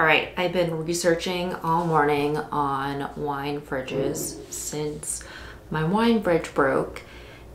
All right, I've been researching all morning on wine fridges since my wine fridge broke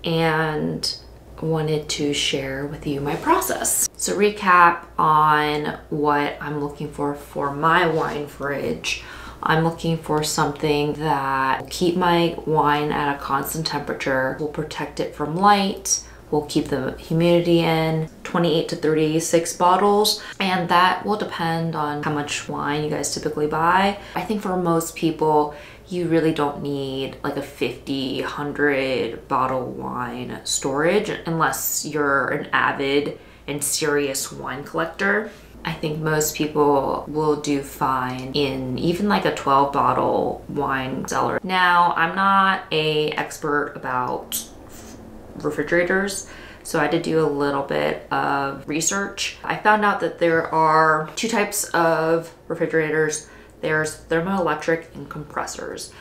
and wanted to share with you my process. So recap on what I'm looking for my wine fridge. I'm looking for something that will keep my wine at a constant temperature, will protect it from light, will keep the humidity in, 28 to 36 bottles, and that will depend on how much wine you guys typically buy. I think for most people, you really don't need like a 50, 100 bottle wine storage unless you're an avid and serious wine collector. I think most people will do fine in even like a 12 bottle wine cellar. Now, I'm not an expert about refrigerators, so I had to do a little bit of research. I found out that there are two types of refrigerators. There's thermoelectric and compressors.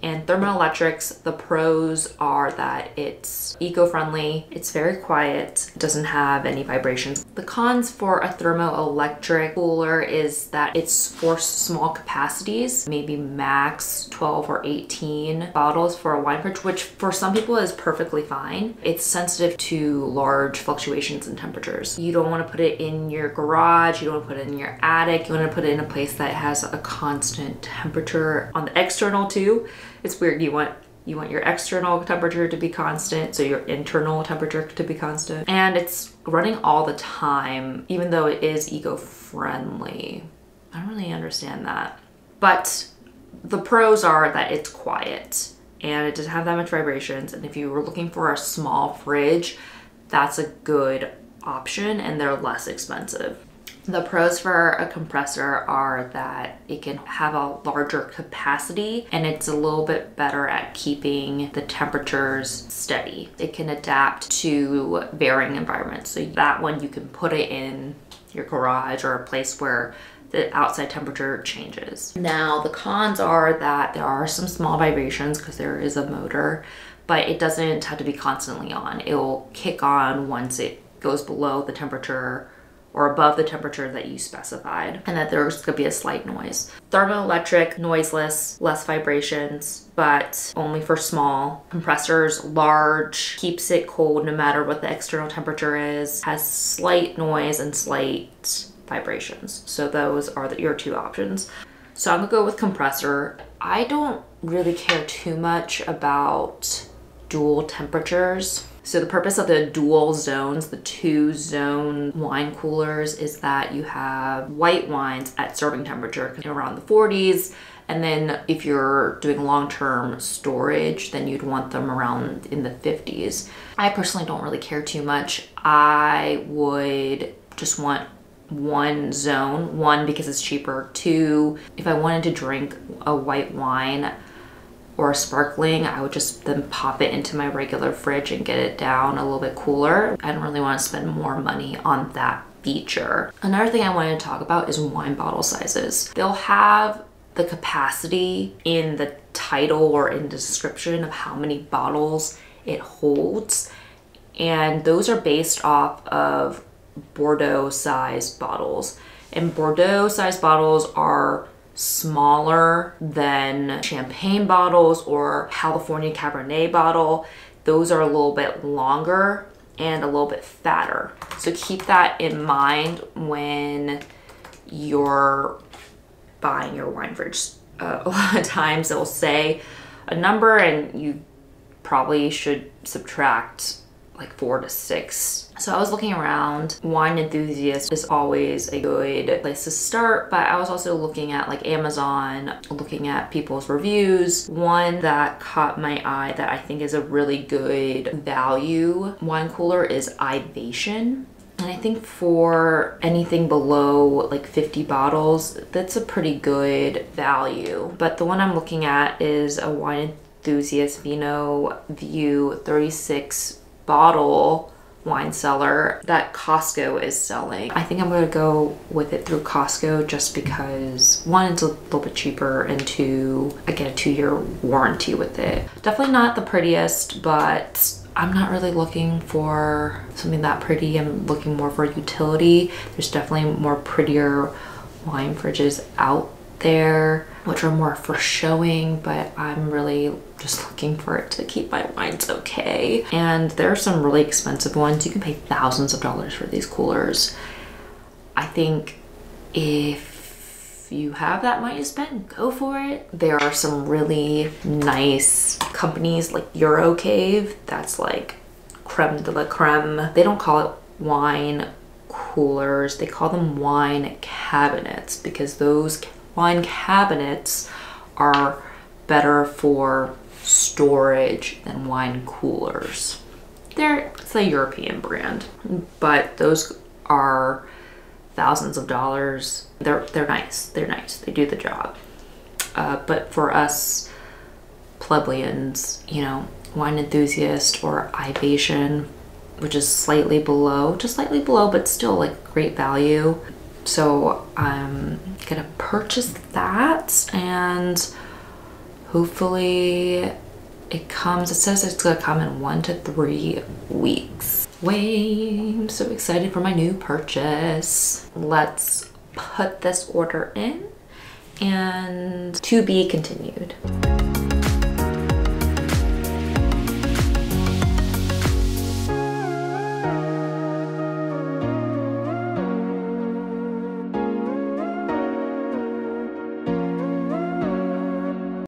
And thermoelectrics, the pros are that it's eco-friendly, it's very quiet, it doesn't have any vibrations. The cons for a thermoelectric cooler is that it's for small capacities, maybe max 12 or 18 bottles for a wine fridge, which for some people is perfectly fine. It's sensitive to large fluctuations in temperatures. You don't want to put it in your garage, you don't want to put it in your attic, you want to put it in a place that has a constant temperature on the external too. It's weird, you want your external temperature to be constant, so your internal temperature to be constant. And it's running all the time, even though it is eco-friendly. I don't really understand that. But the pros are that it's quiet and it doesn't have that much vibrations. And if you were looking for a small fridge, that's a good option and they're less expensive. The pros for a compressor are that it can have a larger capacity and it's a little bit better at keeping the temperatures steady. It can adapt to varying environments. So that one you can put it in your garage or a place where the outside temperature changes. Now the cons are that there are some small vibrations because there is a motor, but it doesn't have to be constantly on. It will kick on once it goes below the temperature or above the temperature that you specified, and that there's gonna be a slight noise. Thermoelectric, noiseless, less vibrations, but only for small. Compressors, large, keeps it cold no matter what the external temperature is, has slight noise and slight vibrations. So those are your two options. So I'm gonna go with compressor. I don't really care too much about dual temperatures. So the purpose of the dual zones, the 2-zone wine coolers, is that you have white wines at serving temperature around the 40s. And then if you're doing long-term storage, then you'd want them around in the 50s. I personally don't really care too much. I would just want one zone, one because it's cheaper, two, if I wanted to drink a white wine or sparkling, I would just then pop it into my regular fridge and get it down a little bit cooler. I don't really want to spend more money on that feature. Another thing I wanted to talk about is wine bottle sizes. They'll have the capacity in the title or in the description of how many bottles it holds, and those are based off of Bordeaux sized bottles. And Bordeaux sized bottles are smaller than champagne bottles or California Cabernet bottle. Those are a little bit longer and a little bit fatter. So keep that in mind when you're buying your wine fridge. A lot of times it'll say a number and you probably should subtract like 4 to 6. So I was looking around. Wine Enthusiast is always a good place to start, but I was also looking at like Amazon, looking at people's reviews. One that caught my eye that I think is a really good value wine cooler is Ivation. And I think for anything below like 50 bottles, that's a pretty good value. But the one I'm looking at is a Wine Enthusiast VinoView 36 bottle wine cellar that Costco is selling. I think I'm gonna go with it through Costco just because one, it's a little bit cheaper, and two, I get a 2-year warranty with it. Definitely not the prettiest, but I'm not really looking for something that pretty. I'm looking more for utility. There's definitely more prettier wine fridges out there, which are more for showing, but I'm really just looking for it to keep my wines okay. And there are some really expensive ones. You can pay thousands of dollars for these coolers. I think if you have that money to spend, go for it. There are some really nice companies like Eurocave. That's like creme de la creme. They don't call it wine coolers, they call them wine cabinets, because those wine cabinets are better for storage than wine coolers. It's a European brand, but those are thousands of dollars. They're nice. They're nice. They do the job. But for us plebeians, you know, Wine Enthusiast or Ivation, which is slightly below, just slightly below, but still like great value. So I'm gonna purchase that, and hopefully it comes, it says it's gonna come in 1 to 3 weeks. I'm so excited for my new purchase. Let's put this order in, and to be continued.